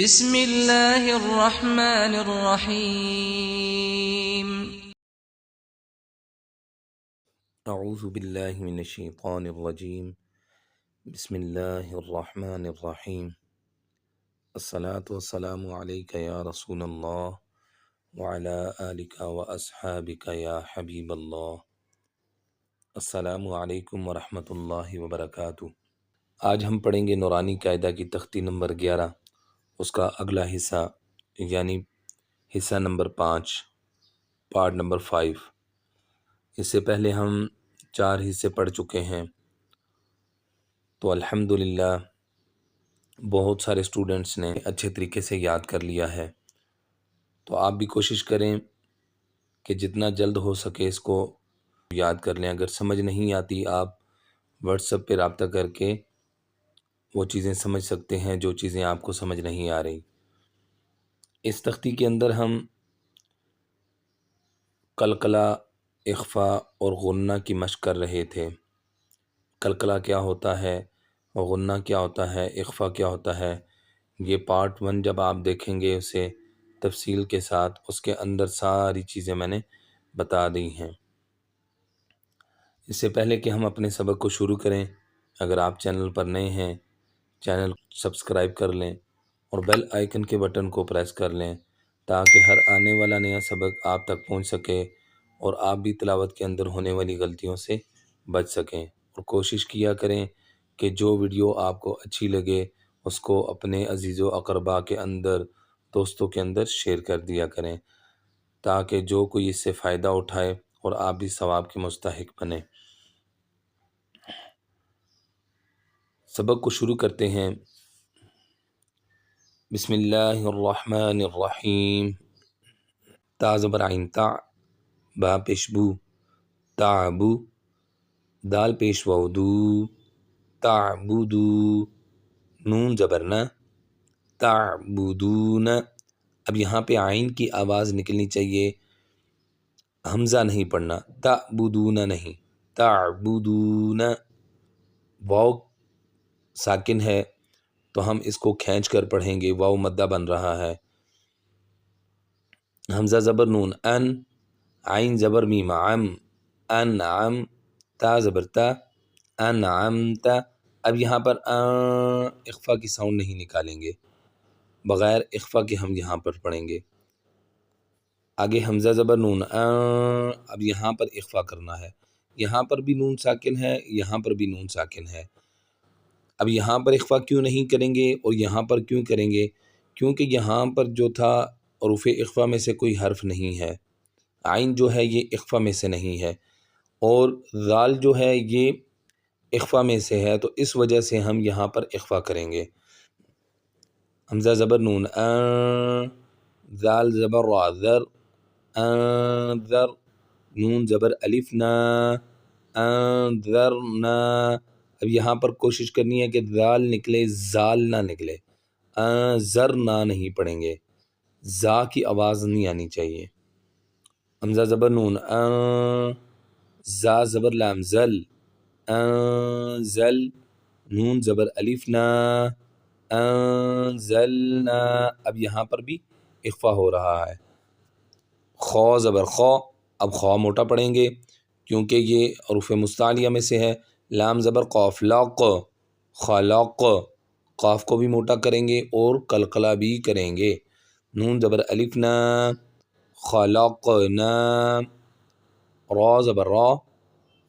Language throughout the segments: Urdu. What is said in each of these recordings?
بسم اللہ الرحمن الرحیم۔ اعوذ باللہ من الشیطان الرجیم۔ بسم اللہ الرحمن الرحیم۔ الصلاة والسلام علیک یا رسول اللہ وعلی آلک واصحابک یا حبیب اللہ۔ السلام علیکم ورحمۃ اللہ وبرکاتہ۔ آج ہم پڑھیں گے نورانی قاعدہ کی تختی نمبر 11، اس کا اگلا حصہ یعنی حصہ نمبر 5، پارٹ نمبر 5۔ اس سے پہلے ہم 4 حصے پڑھ چکے ہیں، تو الحمدللہ بہت سارے اسٹوڈنٹس نے اچھے طریقے سے یاد کر لیا ہے۔ تو آپ بھی کوشش کریں کہ جتنا جلد ہو سکے اس کو یاد کر لیں۔ اگر سمجھ نہیں آتی آپ واٹس ایپ پہ رابطہ کر کے وہ چیزیں سمجھ سکتے ہیں جو چیزیں آپ کو سمجھ نہیں آ رہی۔ اس تختی کے اندر ہم قلقلہ، اخفاء اور غنہ کی مشق کر رہے تھے۔ قلقلہ کیا ہوتا ہے، غنہ کیا ہوتا ہے، اخفاء کیا ہوتا ہے، یہ پارٹ 1 جب آپ دیکھیں گے اسے تفصیل کے ساتھ، اس کے اندر ساری چیزیں میں نے بتا دی ہیں۔ اس سے پہلے کہ ہم اپنے سبق کو شروع کریں، اگر آپ چینل پر نئے ہیں چینل سبسکرائب کر لیں اور بیل آئیکن کے بٹن کو پریس کر لیں تاکہ ہر آنے والا نیا سبق آپ تک پہنچ سکے اور آپ بھی تلاوت کے اندر ہونے والی غلطیوں سے بچ سکیں۔ اور کوشش کیا کریں کہ جو ویڈیو آپ کو اچھی لگے اس کو اپنے عزیز و اقربا کے اندر، دوستوں کے اندر شیئر کر دیا کریں تاکہ جو کوئی اس سے فائدہ اٹھائے اور آپ بھی ثواب کے مستحق بنیں۔ سبق کو شروع کرتے ہیں۔ بسم اللہ الرحمن الرحیم۔ تا زبر عین تا، با پیش بو، تعبو، دال پیش واو دو، تعبدو، نون زبر نا، تعبدون۔ اب یہاں پہ عین کی آواز نکلنی چاہیے، حمزہ نہیں پڑھنا، تعبدون نہیں، تعبدون۔ واو ساکن ہے تو ہم اس کو کھینچ کر پڑھیں گے، واو مدہ بن رہا ہے۔ حمزہ زبر نون ان، عین زبر میم عم، انعم، تا زبر تا، انعمت۔ اب یہاں پر اخفا کی ساؤنڈ نہیں نکالیں گے، بغیر اخفا کے ہم یہاں پر پڑھیں گے۔ آگے حمزہ زبر نون اب یہاں پر اخفا کرنا ہے، یہاں پر بھی نون ساکن ہے، یہاں پر بھی نون ساکن ہے۔ اب یہاں پر اخفا کیوں نہیں کریں گے اور یہاں پر کیوں کریں گے؟ کیونکہ یہاں پر جو تھا حروف اخفا میں سے کوئی حرف نہیں ہے، عین جو ہے یہ اخفا میں سے نہیں ہے، اور ذال جو ہے یہ اخفا میں سے ہے، تو اس وجہ سے ہم یہاں پر اخفا کریں گے۔ حمزہ زبر نون ذال زبر را ذر، انذر، نون زبر الف نا، انذرنا۔ اب یہاں پر کوشش کرنی ہے کہ ذال نکلے، زال نہ نکلے، انذرنا نہیں پڑھیں گے، زا کی آواز نہیں آنی چاہیے۔ حمزہ زبر نون زا زبر لام زل، انزل، نون زبر الف نا، انزلنا۔ اب یہاں پر بھی اخفا ہو رہا ہے۔ خو زبر خو، اب خو موٹا پڑھیں گے کیونکہ یہ حروف مستعلیہ میں سے ہے۔ لام زبر قاف لق، خلق، قاف کو بھی موٹا کریں گے اور قلقلہ بھی کریں گے۔ نون زبر الف نا، خلقنا، را زبر را،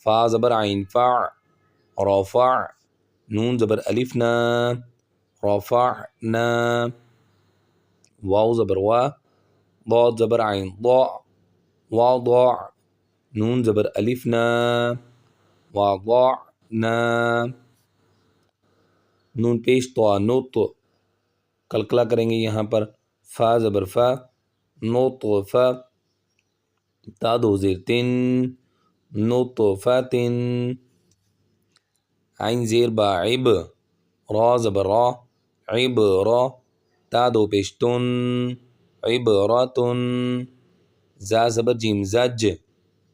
فا زبر عین فع، رفع، نون زبر الف نا، رفعنا، واو زبر وا، ضاد زبر عین ضا، وضع، نون زبر الف نا، وضعنا، نون پیش طا نط، قلقلہ کریں گے یہاں پر۔ فا زبر فا، نطفہ، تا دو زیر تن، نطفۃ، عین زیر با عب، را زبر را، عبرا، تا دو پیش تن، عبرتن، زا زبر جیم زج،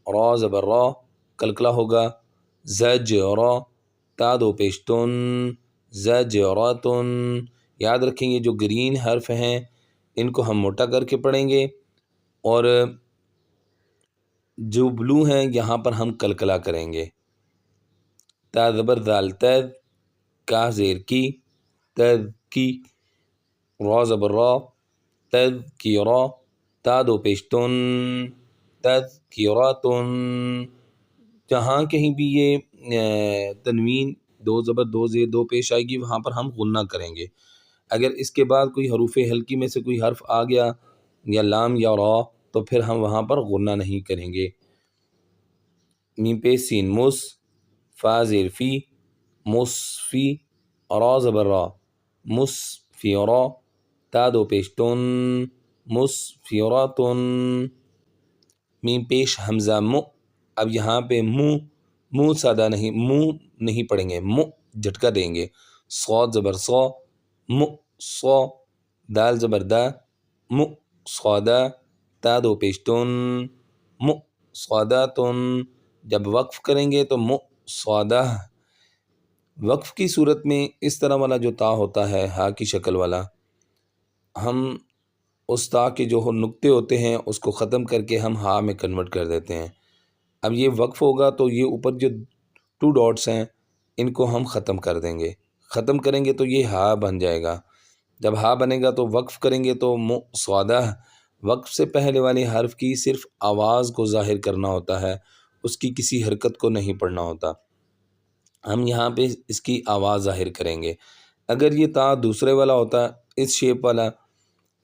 را زبر را، قلقلہ ہوگا، زجرا، تا دو پیش تن، زجرتن، یاد رکھیں یہ جو گرین حرف ہیں ان کو ہم موٹا کر کے پڑھیں گے، اور جو بلو ہیں یہاں پر ہم کلکلا کریں گے۔ تا زبر دال تد، کاف زیر کی، تد کی، را زبر را، تد کی را، تا دو پیش تن، تد کی را تن۔ جہاں کہیں بھی یہ تنوین دو زبر دو زیر دو پیش آئے گی وہاں پر ہم غنہ کریں گے۔ اگر اس کے بعد کوئی حروف ہلکی میں سے کوئی حرف آ گیا یا لام یا را تو پھر ہم وہاں پر غنہ نہیں کریں گے۔ میم پیش سین مس، فا زیر فی، مصفی، را زبر را، مصفی را، تا دو پیش تن، مصفراتن۔ میم پیش حمزہ مو، اب یہاں پہ منہ سادہ نہیں، منہ نہیں پڑھیں گے، مو جھٹکا دیں گے۔ صاد زبر صا، مو صا، دال زبر دا، مو صادا، تا دو پیش تن، مو صاداتن۔ جب وقف کریں گے تو مو صادہ۔ وقف کی صورت میں اس طرح والا جو تا ہوتا ہے ہا کی شکل والا، ہم اس تا کے جو نقطے ہوتے ہیں اس کو ختم کر کے ہم ہا میں کنورٹ کر دیتے ہیں۔ اب یہ وقف ہوگا تو یہ اوپر جو 2 ڈاٹس ہیں ان کو ہم ختم کر دیں گے، ختم کریں گے تو یہ ہا بن جائے گا۔ جب ہا بنے گا تو وقف کریں گے تو مصادہ۔ وقف سے پہلے والے حرف کی صرف آواز کو ظاہر کرنا ہوتا ہے، اس کی کسی حرکت کو نہیں پڑھنا ہوتا۔ ہم یہاں پہ اس کی آواز ظاہر کریں گے۔ اگر یہ تا دوسرے والا ہوتا اس شیپ والا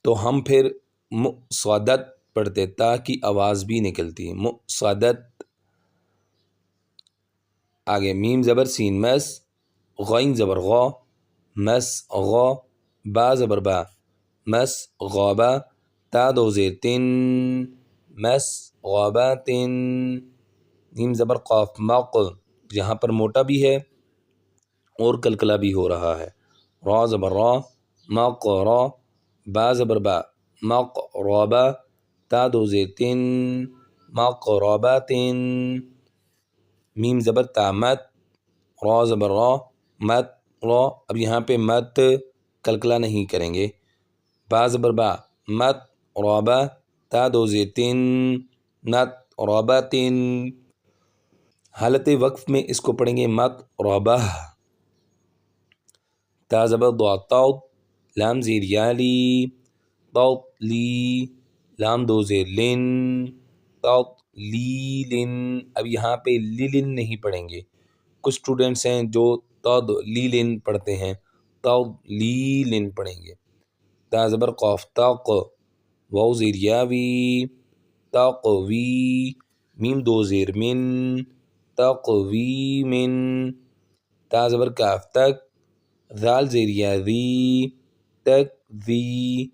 تو ہم پھر مصادت پڑھتے، تا کی آواز بھی نکلتی ہے، مصادت۔ آگے میم زبر سین مس، غین زبر غا، مس غا، با زبر با، مس غابا، تا دو زیر تن، مس غاباتن۔ میم زبر قاف مق، یہاں پر موٹا بھی ہے اور کلکلا بھی ہو رہا ہے۔ را زبر را، مق را، با زبر با، مق رابا، تا دو زیر تن، مقرباتن۔ میم زبر تا مت، را زبر را، مت را، اب یہاں پہ مت کلکلا نہیں کریں گے۔ با زبر با، مت رابا، تا دو زیر تن، مت راباتن۔ حالت وقف میں اس کو پڑھیں گے مت رابہ۔ تا زبر ضاد طاء، لام زیر یالی، طاء لی، لام دو زیر لن، طاء لی لن۔ اب یہاں پہ لیلن نہیں پڑھیں گے، کچھ اسٹوڈنٹس ہیں جو طاء لیلن پڑھتے ہیں، طاء لیلن پڑھیں گے۔ تا زبر قاف طاق، واو زیر یاوی، تقوی، میم دو زیر من، تقوی من۔ تا زبر کاف تک، ذال زیر یا ذی، تک ذی،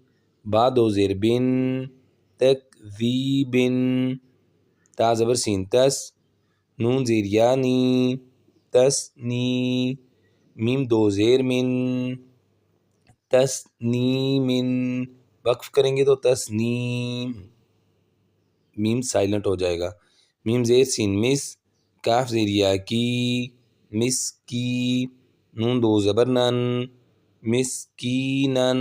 با دو زیر بن، تک ذی بن۔ تا زبر سین تس، نون زیر یانی، تس نی، میم دو زیر من، تس نی من۔ وقف کریں گے تو تس نیم، میم سائلنٹ ہو جائے گا۔ میم زیر سین مس، کاف زیر یا کی، مس کی، نون دو زبر نن، مسکینن۔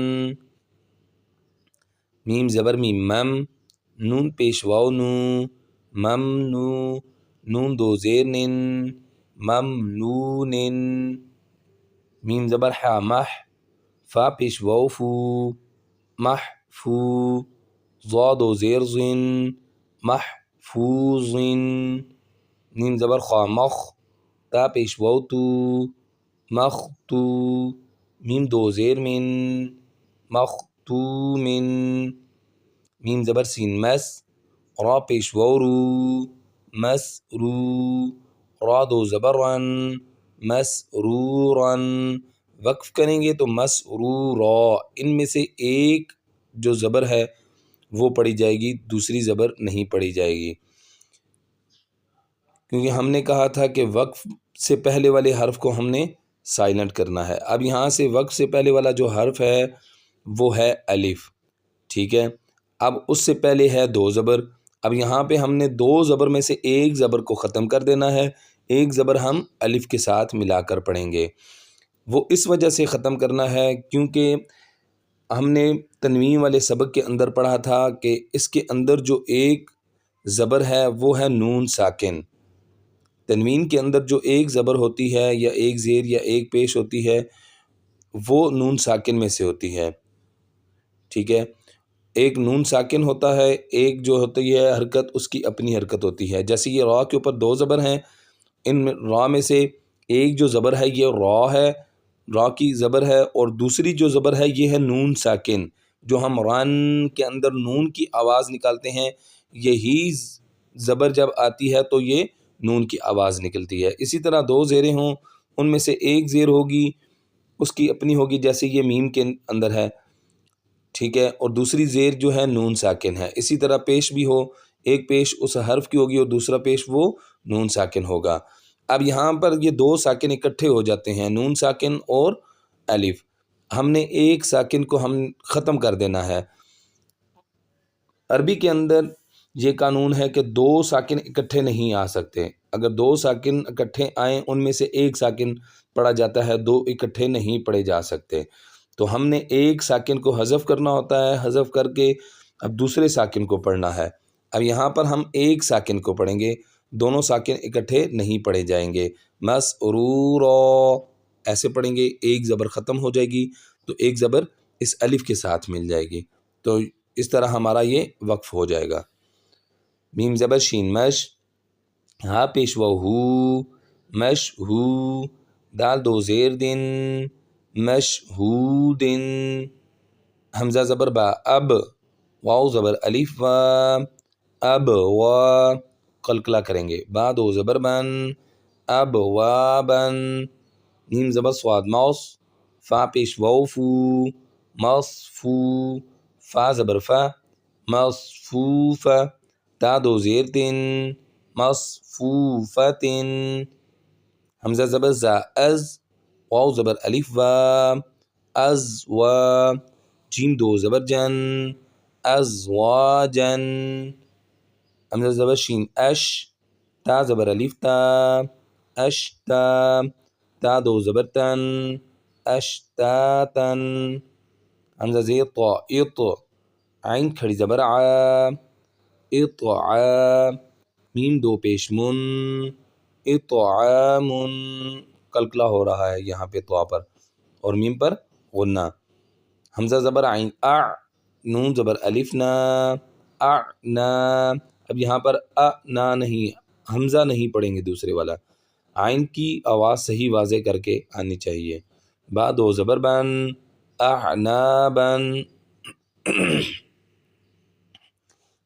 میم زبر میم مم، نون پیش واو نو، مم نو، نون دو زیر نن، مم نونن۔ میم زبر حا مح، فا پیش واو فو، مح فو، ضا دو زیر زن، محفوظن۔ میم زبر خا مخ، تا پیش واو تو، مختو، میم دو زیر من، مختومن۔ میم زبر سین مس، را پیش واو رو، مسرو، را دو زبر رن، مسرورن۔ وقف کریں گے تو مسرورا، ان میں سے ایک جو زبر ہے وہ پڑھی جائے گی، دوسری زبر نہیں پڑھی جائے گی، کیونکہ ہم نے کہا تھا کہ وقف سے پہلے والے حرف کو ہم نے سائلنٹ کرنا ہے۔ اب یہاں سے وقف سے پہلے والا جو حرف ہے وہ ہے الف، ٹھیک ہے۔ اب اس سے پہلے ہے دو زبر، اب یہاں پہ ہم نے دو زبر میں سے ایک زبر کو ختم کر دینا ہے، ایک زبر ہم الف کے ساتھ ملا کر پڑھیں گے۔ وہ اس وجہ سے ختم کرنا ہے کیونکہ ہم نے تنوین والے سبق کے اندر پڑھا تھا کہ اس کے اندر جو ایک زبر ہے وہ ہے نون ساکن. تنوین کے اندر جو ایک زبر ہوتی ہے یا ایک زیر یا ایک پیش ہوتی ہے وہ نون ساکن میں سے ہوتی ہے. ٹھیک ہے، ایک نون ساکن ہوتا ہے، ایک جو ہوتی ہے حرکت اس کی اپنی حرکت ہوتی ہے. جیسے یہ را کے اوپر دو زبر ہیں، ان را میں سے ایک جو زبر ہے یہ را ہے، را کی زبر ہے، اور دوسری جو زبر ہے یہ ہے نون ساکن. جو ہم رن کے اندر نون کی آواز نکالتے ہیں یہی زبر جب آتی ہے تو یہ نون کی آواز نکلتی ہے. اسی طرح دو زیریں ہوں، ان میں سے ایک زیر ہوگی اس کی اپنی ہوگی، جیسے یہ میم کے اندر ہے. ٹھیک ہے، اور دوسری زیر جو ہے نون ساکن ہے. اسی طرح پیش بھی ہو، ایک پیش اس حرف کی ہوگی اور دوسرا پیش وہ نون ساکن ہوگا. اب یہاں پر یہ دو ساکن اکٹھے ہو جاتے ہیں، نون ساکن اور الف. ہم نے ایک ساکن کو ہم ختم کر دینا ہے. عربی کے اندر یہ قانون ہے کہ دو ساکن اکٹھے نہیں آ سکتے. اگر دو ساکن اکٹھے آئیں ان میں سے ایک ساکن پڑھا جاتا ہے، دو اکٹھے نہیں پڑھے جا سکتے. تو ہم نے ایک ساکن کو حذف کرنا ہوتا ہے، حذف کر کے اب دوسرے ساکن کو پڑھنا ہے. اب یہاں پر ہم ایک ساکن کو پڑھیں گے، دونوں ساکن اکٹھے نہیں پڑھے جائیں گے. مسرورا ایسے پڑھیں گے، ایک زبر ختم ہو جائے گی تو ایک زبر اس الف کے ساتھ مل جائے گی. تو اس طرح ہمارا یہ وقف ہو جائے گا. میم زبر شین مش، ہا پیش و ہو، مش ہو، دال دو زیر دن، مش ہو دن. حمزہ زبر با اب، واو زبر الف و، اب و، قلقلہ کریں گے. با دو زبر بن، اب و بن. نیم زبر سواد موس، فا پیش وو فو، مصفو، فا زبر فا، مصفوفہ. تا دو زیر تن، مصفوفتن. حمزہ زبر زا از، واو زبر الف و، از و. جیم دو زبر جن، ازواجن. حمزہ زبر شین اش، تا زبر الف تا، اشتا. تا دو زبر تن، اشتاتن. حمزہ زیر طا اط، عین کھڑی زبر ع، اطع. میم دو پیش من، اطعام. قلقلہ ہو رہا ہے یہاں پہ طا پر اور میم پر غنہ. حمزہ زبر عین اع، نون زبر الف نا، اعنا. اب یہاں پر نا نہیں، حمزہ نہیں پڑھیں گے دوسرے والا، عین کی آواز صحیح واضح کر کے آنی چاہیے. با دو زبر بن، اعنابن.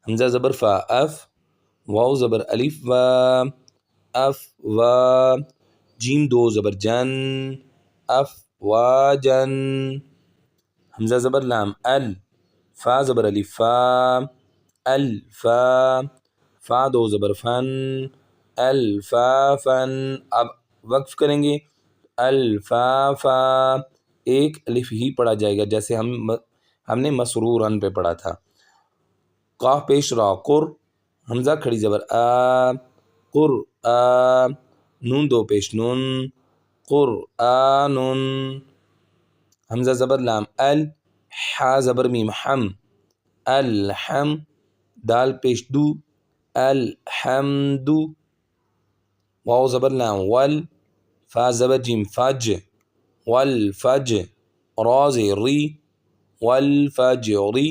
حمزہ زبر فا اف، واو زبر الف و، اف و. جیم دو زبر جن، اف و جن. حمزہ زبر لام ال، فا زبر الف فا، الفا. فا دو زبر فن، الفافن. اب وقف کریں گے، الفافا. ایک الف ہی پڑھا جائے گا جیسے ہم نے مسرورن پہ پڑھا تھا. قاف پیش را قر، حمزہ کھڑی زبر آ، قر آ. نون دو پیش نون، قرآن. حمزہ زبر لام ال، حا زبر میم حم، الحم. دال پیش دو، الحمد. واو زبر لام ول، فا زبر جیم فج، والفج. را زیر ری، والفجری.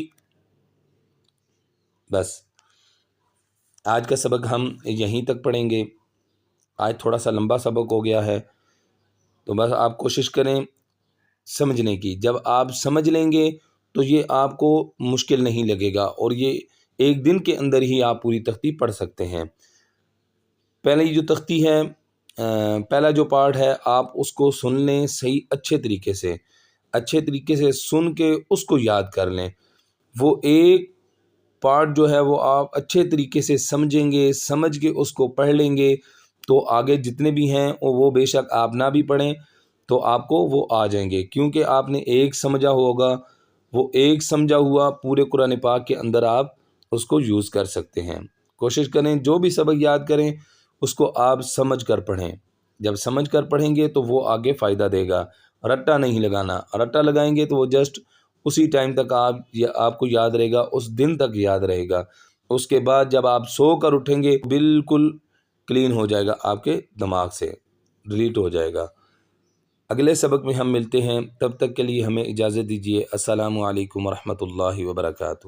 بس آج کا سبق ہم یہیں تک پڑھیں گے. آج تھوڑا سا لمبا سبق ہو گیا ہے تو بس آپ کوشش کریں سمجھنے کی. جب آپ سمجھ لیں گے تو یہ آپ کو مشکل نہیں لگے گا اور یہ ایک دن کے اندر ہی آپ پوری تختی پڑھ سکتے ہیں. پہلی جو تختی ہے، پہلا جو پارٹ ہے آپ اس کو سن لیں صحیح اچھے طریقے سے سن کے اس کو یاد کر لیں. وہ ایک پارٹ جو ہے وہ آپ اچھے طریقے سے سمجھیں گے، سمجھ کے اس کو پڑھ لیں گے تو آگے جتنے بھی ہیں وہ بے شک آپ نہ بھی پڑھیں تو آپ کو وہ آ جائیں گے، کیونکہ آپ نے ایک سمجھا ہوگا. وہ ایک سمجھا ہوا پورے قرآن پاک کے اندر آپ اس کو یوز کر سکتے ہیں. کوشش کریں جو بھی سبق یاد کریں اس کو آپ سمجھ کر پڑھیں. جب سمجھ کر پڑھیں گے تو وہ آگے فائدہ دے گا. رٹا نہیں لگانا، رٹا لگائیں گے تو وہ جسٹ اسی ٹائم تک آپ کو یاد رہے گا، اس دن تک یاد رہے گا، اس کے بعد جب آپ سو کر اٹھیں گے بالکل کلین ہو جائے گا، آپ کے دماغ سے ڈیلیٹ ہو جائے گا۔ اگلے سبق میں ہم ملتے ہیں، تب تک کے لیے ہمیں اجازت دیجیے۔ السلام علیکم ورحمۃ اللہ وبرکاتہ۔